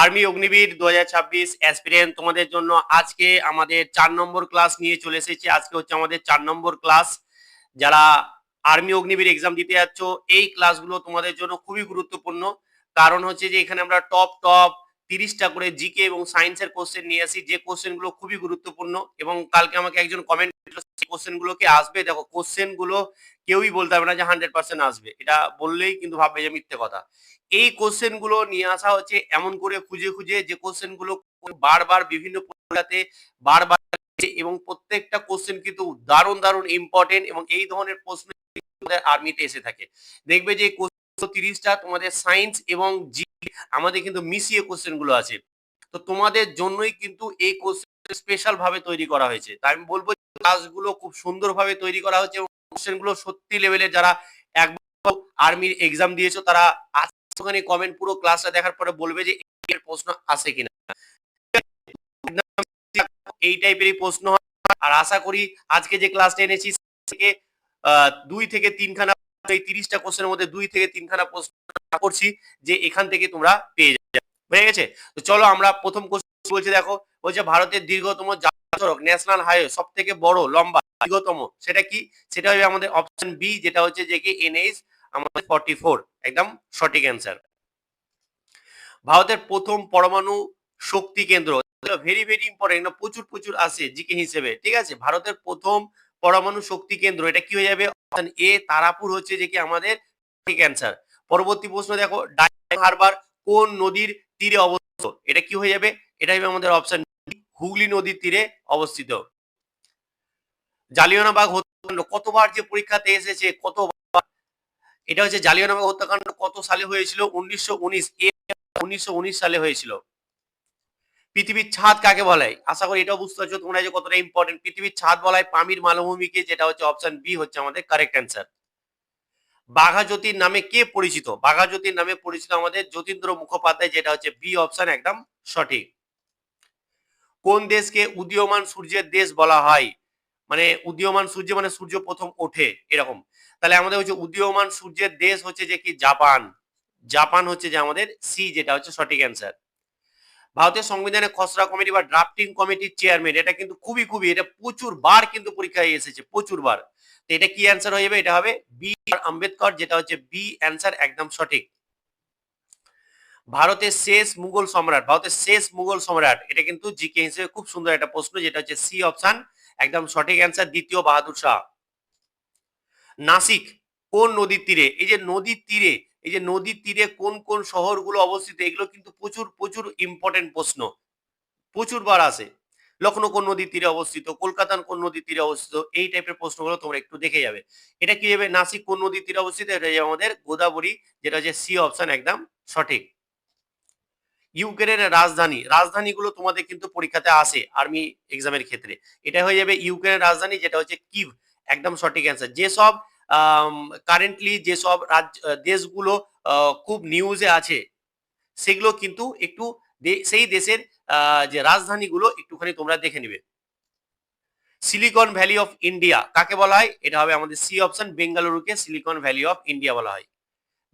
Army Agniveer 2026 aspirant তোমাদের জন্য আজকে আমাদের 4 নম্বর ক্লাস নিয়ে চলে এসেছি। আজকে হচ্ছে আমাদের 4 নম্বর ক্লাস। যারা আর্মি অগ্নিবীর এক্সাম দিতে যাচ্ছ, এই ক্লাসগুলো তোমাদের জন্য খুবই গুরুত্বপূর্ণ। কারণ হচ্ছে যে এখানে আমরা টপ 30টা করে জিকে এবং সায়েন্সের কোশ্চেন নিয়ে আসি, যে কোশ্চেনগুলো খুবই গুরুত্বপূর্ণ। এবং কালকে আমাকে একজন কমেন্ট করেছিল সেই কোশ্চেনগুলো কি আসবে। দেখো, কোশ্চেনগুলো কেউই বলতে পারবে না যে 100% আসবে, এটা বললেই কিন্তু ভাববে যে মিথ্যে কথা। এই কোশ্চেন গুলো নিয়ে আসা হচ্ছে এমন করে খুঁজে খুঁজে, যে কোশ্চেন গুলো বারবার বিভিন্ন পরীক্ষাতে বারবার আসে এবং প্রত্যেকটা কোশ্চেন কিন্তু দারুণ দারুণ ইম্পর্টেন্ট, এবং এই ধরনের প্রশ্ন আর্মিতে এসে থাকে। দেখবে যে 30টা তোমাদের সায়েন্স এবং জি আমাদের কিন্তু মিশিয়ে কোশ্চেন গুলো আছে। তো তোমাদের জন্যই কিন্তু এই কোশ্চেন স্পেশাল ভাবে তৈরি করা হয়েছে। তাই আমি বলবো ক্লাসগুলো খুব সুন্দরভাবে তৈরি করা হচ্ছে, এবং কোশ্চেন গুলো সত্যি লেভেলের। যারা একবার আর্মির এক্সাম দিয়েছো তারা ওখানে কমেন্ট পুরো ক্লাসটা দেখার পরে বলবে যে এর প্রশ্ন আসে কিনা। এই টাইপেরই প্রশ্ন হয়। আর আশা করি আজকে যে ক্লাসটা এনেছি থেকে 2 থেকে 3খানা, এই 30টা কোশ্চেনের মধ্যে 2 থেকে 3খানা প্রশ্ন করছি যে এখান থেকে তোমরা পেয়ে যাবে। হয়ে গেছে? তো চলো আমরা প্রথম কোশ্চেন বলছি। দেখো, বলছে ভারতের দীর্ঘতম জাতীয় সড়ক, ন্যাশনাল হাইওয়ে, সব থেকে বড় লম্বা দীর্ঘতম, সেটা কি? সেটা হবে আমাদের অপশন বি, যেটা হচ্ছে যে কি এনএইচ আমাদের 44, একদম সঠিক অ্যান্সার। ভারতের প্রথম পরমাণু শক্তি কেন্দ্র, ভেরি ভেরি ইম্পর্টেন্ট, প্রচুর প্রচুর আসে জিকে হিসেবে, ঠিক আছে? ভারতের প্রথম পরমাণু শক্তি কেন্দ্র, এটা কি হয়ে যাবে? অপশন এ তারাপুর হচ্ছে যে কি আমাদের ঠিক অ্যান্সার। পরবর্তী প্রশ্ন দেখো, ডায়মন্ড হারবার কোন নদীর তীরে অবস্থিত? এটা কি হয়ে যাবে? এটা হবে আমাদের অপশন ডি, হুগলি নদীর তীরে অবস্থিত। জালিয়ানওয়ালাবাগ হত্যাকাণ্ড কতবার যে পরীক্ষাতে এসেছে, কতবার। এটা হচ্ছে জালিয়ানওয়ালাবাগ হত্যাকাণ্ড কত সালে হয়েছিল? 1919 সালে হয়েছিল। পৃথিবীর ছাদ কাকে বলা হয়? আশা করি এটাও বুঝতে পারছো তোমরা যে কতটা ইম্পর্টেন্ট। পৃথিবীর ছাদ বলা হয় পামির মালভূমিকে, যেটা হচ্ছে অপশন বি হচ্ছে আমাদের কারেক্ট অ্যান্সার। বাঘা জ্যোতির নামে কে পরিচিত? বাঘা জ্যোতির নামে পরিচিত আমাদের যতীন্দ্র মুখোপাধ্যায়, যেটা হচ্ছে বি অপশন একদম সঠিক। কোন দেশকে উদীয়মান সূর্যের দেশ বলা হয়? মানে উদীয়মান সূর্য মানে সূর্য প্রথম ওঠে এরকম। তাহলে আমাদের হচ্ছে উদীয়মান সূর্যের দেশ হচ্ছে যে কি জাপান। জাপান হচ্ছে যে আমাদের সি, যেটা হচ্ছে সঠিক অ্যান্সার। ভারতের সংবিধানের খসড়া কমিটি বা ড্রাফটিং কমিটির চেয়ারম্যান, এটা কিন্তু খুবই খুবই, এটা প্রচুর বার কিন্তু পরীক্ষায় এসেছে, প্রচুর বার। তো এটা কি অ্যান্সার হয়ে যাবে? এটা হবে বি আর আম্বেদকর, যেটা হচ্ছে বি অ্যান্সার একদম সঠিক। ভারতের শেষ মুঘল সম্রাট, ভারতের শেষ মুঘল সম্রাট, এটা কিন্তু জিকে হিসেবে খুব সুন্দর একটা প্রশ্ন, যেটা হচ্ছে সি অপশন একদম সঠিক অ্যান্সার, দ্বিতীয় বাহাদুর শাহ। নাসিক কোন নদীর তীরে? এই যে নদীর তীরে, এই যে নদীর তীরে কোন কোন শহরগুলো অবস্থিত, এগুলো কিন্তু প্রচুর প্রচুর ইম্পর্টেন্ট প্রশ্ন, প্রচুর বার আসে। লখনৌ কোন নদীর তীরে অবস্থিত, কলকাতা কোন নদীর তীরে অবস্থিত, এই টাইপের প্রশ্নগুলো তোমরা একটু দেখে যাবে। এটা কি হবে? নাসিক কোন নদীর তীরে অবস্থিত? এটা হচ্ছে আমাদের গোদাবরী, যেটা হচ্ছে সি অপশন একদম সঠিক। ইউক্রেনের রাজধানী, রাজধানীগুলো তোমাদের কিন্তু পরীক্ষাতে আসে আর্মি এক্সামের ক্ষেত্রে। এটা হয়ে যাবে ইউক্রেনের রাজধানী, যেটা হচ্ছে কিভ, একদম সঠিক অ্যান্সার। যেসব কারেন্টলি যেসব দেশগুলো খুব নিউজে আছে, সেগুলো কিন্তু একটু সেই দেশের যে রাজধানীগুলো একটুখানি তোমরা দেখে নিবে। সিলিকন ভ্যালি অফ ইন্ডিয়া কাকে বলা হয়? এটা হবে আমাদের সি অপশন, বেঙ্গালুরুকে সিলিকন ভ্যালি অফ ইন্ডিয়া বলা হয়।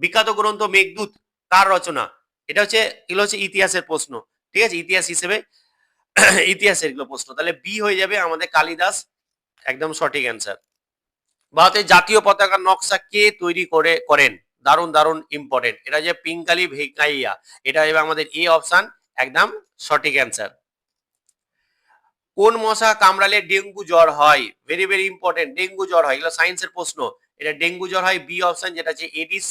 বিখ্যাত গ্রন্থ মেঘদূত কার রচনা? এটা হচ্ছে, এগুলো হচ্ছে ইতিহাসের প্রশ্ন, ঠিক আছে? ইতিহাস হিসেবে ইতিহাসের এগুলো প্রশ্ন, তাহলে বি হয়ে যাবে আমাদের কালিদাস, একদম সঠিক অ্যান্সার। ভারতের জাতীয় পতাকার নকশা কে তৈরি করেন? দারুণ দারুণ ইম্পর্টেন্ট, এটা যে পিঙ্কালি ভেঙ্কাইয়া, এটা হবে আমাদের এ অপশন একদম সঠিক অ্যান্সার। কোন মশা কামড়ালে ডেঙ্গু জ্বর হয়? ভেরি ভেরি ইম্পর্টেন্ট, ডেঙ্গু জ্বর হয়, এগুলো সায়েন্সের প্রশ্ন। এটা ডেঙ্গু জ্বর হয় বি অপশন, যেটা হচ্ছে এডিস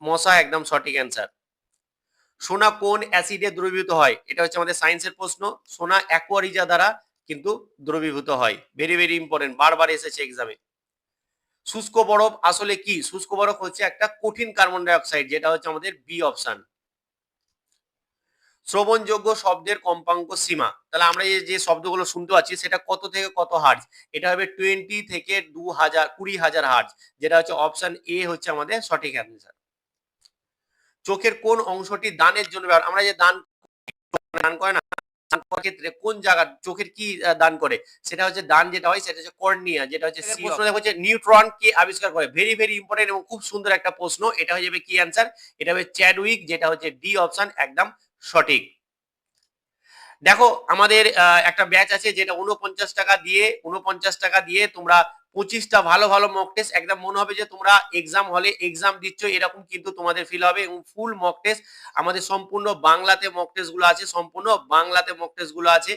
মশা, একদম সঠিক অ্যান্সার। সোনা কোন অ্যাসিডে দ্রবীভূত হয়? এটা হচ্ছে আমাদের সায়েন্সের প্রশ্ন। সোনা অ্যাকোয়ারিজা দ্বারা কিন্তু দ্রবীভূত হয়, ভেরি ভেরি ইম্পর্টেন্ট, বারবার এসেছে এক্সামে। শুষ্ক বরফ আসলে কি? শুষ্ক বরফ হচ্ছে একটা কঠিন কার্বন ডাই অক্সাইড, যেটা হচ্ছে আমাদের বি অপশন। শ্রবণযোগ্য শব্দের কম্পাঙ্ক সীমা, তাহলে আমরা যে শব্দগুলো শুনতে পাচ্ছি সেটা কত থেকে কত হার্জ? এটা হবে 20 থেকে 20,000 হার্জ, যেটা হচ্ছে অপশন এ হচ্ছে আমাদের সঠিক অ্যান্সার। চোখের কোন অংশটি দানের জন্য আমরা যে দান দান করে না, দান করার ক্ষেত্রে কোন জায়গা চোখের কি দান করে? সেটা হচ্ছে দান যেটা হয় সেটা হচ্ছে কর্নিয়া, যেটা হচ্ছে সি। প্রশ্ন দেখো হচ্ছে নিউট্রন কে আবিষ্কার করে? ভেরি ভেরি ইম্পর্টেন্ট এবং খুব সুন্দর একটা প্রশ্ন। এটা হয়ে যাবে কি অ্যান্সার? এটা হবে চ্যাডউইক, যেটা হচ্ছে ডি অপশন একদম সঠিক। দেখো আমাদের একটা ব্যাচ আছে যেটা 49 টাকা দিয়ে তোমরা 25টা ভালো ভালো মক টেস্ট, একদম মনে হবে যে তোমরা এক্সাম হলে এক্সাম দিচ্ছ এরকম কিন্তু তোমাদের ফিল হবে, এবং ফুল মক টেস্ট আমাদের সম্পূর্ণ বাংলাতে মক টেস্ট গুলো আছে, সম্পূর্ণ বাংলাতে মক টেস্ট গুলো আছে,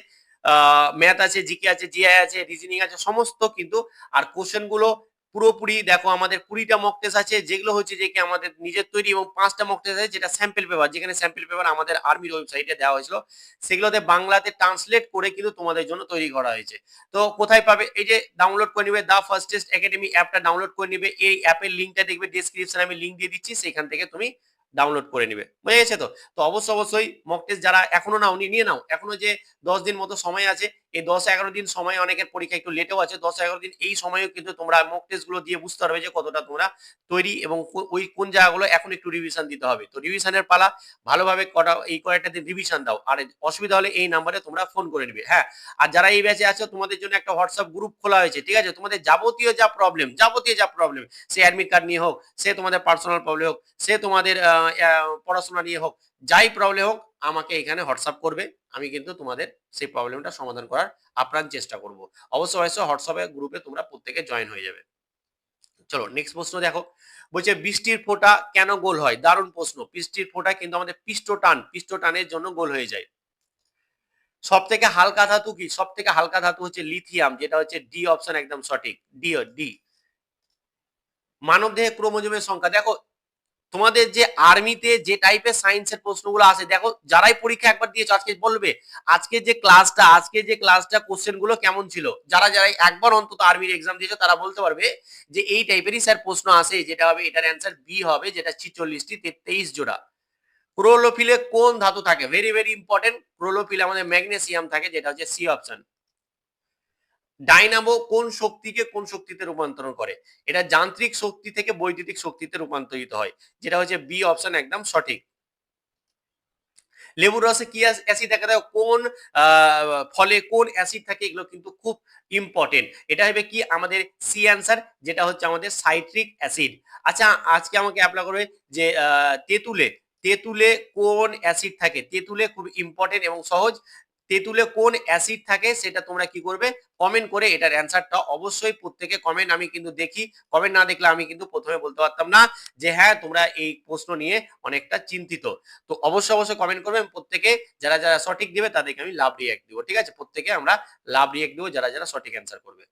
ম্যাথ আছে, জিকে আছে, জিআই আছে, রিজনিং আছে, সমস্ত কিন্তু। আর কোশ্চেন গুলো পুরোপুরি দেখো আমাদের 20টা মক টেস্ট আছে যেগুলো হচ্ছে যে কি আমাদের নিজের তৈরি, এবং 5টা মক টেস্ট আছে যেটা স্যাম্পল পেপার, যেখানে স্যাম্পল পেপার আমাদের আর্মির ওয়েবসাইটে দেওয়া হয়েছিল, সেগুলোতে বাংলাতে ট্রান্সলেট করে কিন্তু তোমাদের জন্য তৈরি করা হয়েছে। তো কোথায় পাবে? এই যে ডাউনলোড করে নিবে, দা ফার্স্ট টেস্ট একাডেমি অ্যাপটা ডাউনলোড করে নিবে, এই অ্যাপের লিঙ্কটা দেখবে ডেসক্রিপশনে আমি লিঙ্ক দিয়ে দিচ্ছি, সেখান থেকে তুমি ডাউনলোড করে নিবে, বুঝে গেছে তো? তো অবশ্যই মক টেস্ট যারা এখনো নাও নিয়ে নাও, এখনো যে 10 দিন মতো সময় আছে, এই 10-11 দিন সময়, অনেকের পরীক্ষা একটু লেটেও আছে, 10-11 দিন এই সময়ও কিন্তু তোমরা মক টেস্ট গুলো দিয়ে বুঝতে পারবে যে কতটা তোমরা তৈরি, এবং ওই কোন জায়গাগুলো এখন একটু রিভিশন দিতে হবে। তো রিভিশনের পালা, ভালোভাবে এই কয়েকটা দিন রিভিশন দাও, আর অসুবিধা হলে এই নাম্বারে তোমরা ফোন করে নিবে। হ্যাঁ, আর যারা এই ব্যাচে আছো তোমাদের জন্য একটা হোয়াটসঅ্যাপ গ্রুপ খোলা হয়েছে, ঠিক আছে? তোমাদের যাবতীয় যা প্রবলেম, সে অ্যাডমিট কার্ড নিয়ে হোক, সে তোমাদের পার্সোনাল প্রবলেম হোক, সে তোমাদের পড়াশোনা নিয়ে হোক, যাই প্রবলেম হোক, আমাকে এখানে হোয়াটসঅ্যাপ করবে, আমি কিন্তু তোমাদের সেই প্রবলেমটা সমাধান করার আপ্রাণ চেষ্টা করব। অবশ্যই হোয়াটসঅ্যাপে গ্রুপে তোমরা প্রত্যেকে জয়েন হয়ে যাবে। চলো নেক্সট প্রশ্ন দেখো, বলছে বৃষ্টির ফোঁটা কেন গোল হয়? দারুণ প্রশ্ন। বৃষ্টির ফোঁটা কিন্তু আমাদের পিষ্টটানের জন্য গোল হয়ে যায়। সব থেকে হালকা ধাতু কি? সব থেকে হালকা ধাতু হচ্ছে লিথিয়াম, যেটা হচ্ছে ডি অপশন একদম সঠিক, ডি। মানব দেহে ক্রোমোজোমের সংখ্যা দেখো, তোমাদের যে আর্মিতে যে টাইপের সায়েন্সের প্রশ্নগুলো আসে, দেখো যারাই পরীক্ষা একবার দিয়েছো আজকে বলবে আজকে যে ক্লাসটা কোশ্চেন গুলো কেমন ছিল, যারাই একবার অন্তত আর্মির এক্সাম দিয়েছো তারা বলতে পারবে যে এই টাইপেরই স্যার প্রশ্ন আসে, যেটা হবে এটার অ্যান্সার বি হবে, যেটা 46টি 23 জোড়া। ক্লোরোফিলে কোন ধাতু থাকে? ভেরি ভেরি ইম্পর্টেন্ট, ক্লোরোফিলে আমাদের ম্যাগনেসিয়াম থাকে, যেটা হচ্ছে সি অপশন। ডাইনামো কোন শক্তিকে কোন শক্তিতে রূপান্তরণ করে? এটা যান্ত্রিক শক্তি থেকে বৈদ্যুতিক শক্তিতে রূপান্তরিত হয়, যেটা হচ্ছে বি অপশন একদম সঠিক। লেবুর রসে কি অ্যাসিড থাকে? দেখো কোন ফলে কোন অ্যাসিড থাকে, এগুলো কিন্তু খুব ইম্পর্টেন্ট। এটা হবে কি আমাদের সি অ্যান্সার, যেটা হচ্ছে আমাদের সাইট্রিক অ্যাসিড। আচ্ছা, আজকে আমাকে অ্যাপ্লাই করবে যে তেঁতুলে কোন অ্যাসিড থাকে? তেঁতুলে খুব ইম্পর্টেন্ট এবং সহজ। তেঁতুলে কোন অ্যাসিড থাকে সেটা তোমরা কি করবে? কমেন্ট করে এটার অ্যান্সারটা অবশ্যই প্রত্যেকে কমেন্ট, আমি কিন্তু দেখি, কমেন্ট না দেখলে আমি কিন্তু প্রথমে বলতে পারতাম না যে হ্যাঁ তোমরা এই প্রশ্ন নিয়ে অনেকটা চিন্তিত। তো অবশ্যই কমেন্ট করবেন প্রত্যেকে, যারা সঠিক দিবে তাদেরকে আমি লাভ রিঅ্যাক্ট দিব, ঠিক আছে? প্রত্যেকে আমরা লাভ রিঅ্যাক্ট দিব যারা সঠিক অ্যান্সার করবে।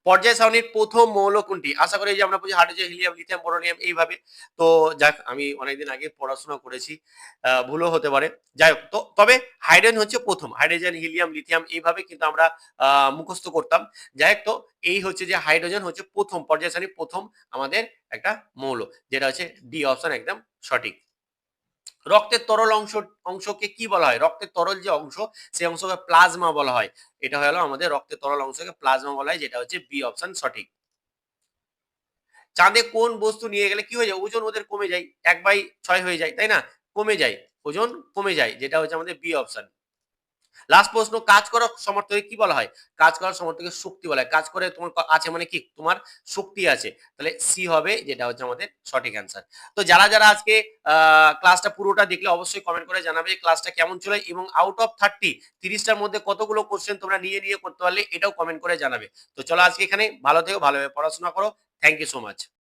পর্যায় সারণীর প্রথম মৌল কোনটি? আশা করি যে আমরা বুঝি হাইড্রোজেন, হিলিয়াম, লিথিয়াম, বোরোনিয়াম, এইভাবে। তো যাক, আমি অনেকদিন আগে পড়াশোনা করেছি, ভুলও হতে পারে। যাই হোক, তো তবে হাইড্রোজেন হচ্ছে প্রথম, হাইড্রোজেন, হিলিয়াম, লিথিয়াম এইভাবে কিন্তু আমরা মুখস্থ করতাম। যাই হোক, তো এই হচ্ছে যে হাইড্রোজেন হচ্ছে প্রথম পর্যায় সারণীর প্রথম আমাদের একটা মৌল, যেটা হচ্ছে ডি অপশন একদম সঠিক। রক্তের তরল অংশকে কি বলা হয়? রক্তের তরল যে অংশ, সেই অংশকে প্লাজমা বলা হয়। এটা হলো আমাদের রক্তের তরল অংশকে প্লাজমা বলা হয়, যেটা হচ্ছে বি অপশন সঠিক। চাঁদে কোন বস্তু নিয়ে গেলে কি হয়ে যায়? ওজন ওদের কমে যায়, 1/6 হয়ে যায়, তাই না? কমে যায়, ওজন কমে যায়, যেটা হচ্ছে আমাদের বি অপশন। লাস্ট প্রশ্ন, কাজ করার সমর্থকে কি বলা হয়? কাজ করার সমর্থকে শক্তি বলা হয়। কাজ করে তোমার আছে মানে কি? তোমার শক্তি আছে, তাহলে সি হবে, যেটা হচ্ছে আমাদের সঠিক অ্যান্সার। তো যারা আজকে ক্লাসটা পুরোটা দেখলে অবশ্যই কমেন্ট করে জানাবে ক্লাসটা কেমন ছিল, এবং আউট অফ 30টার মধ্যে কতগুলো কোশ্চেন তোমরা নিয়ে করতে পারলে এটাও কমেন্ট করে জানাবে। তো চলো আজকে এখানে, ভালো থেকো, ভালোভাবে পড়াশোনা করো। Thank you so much.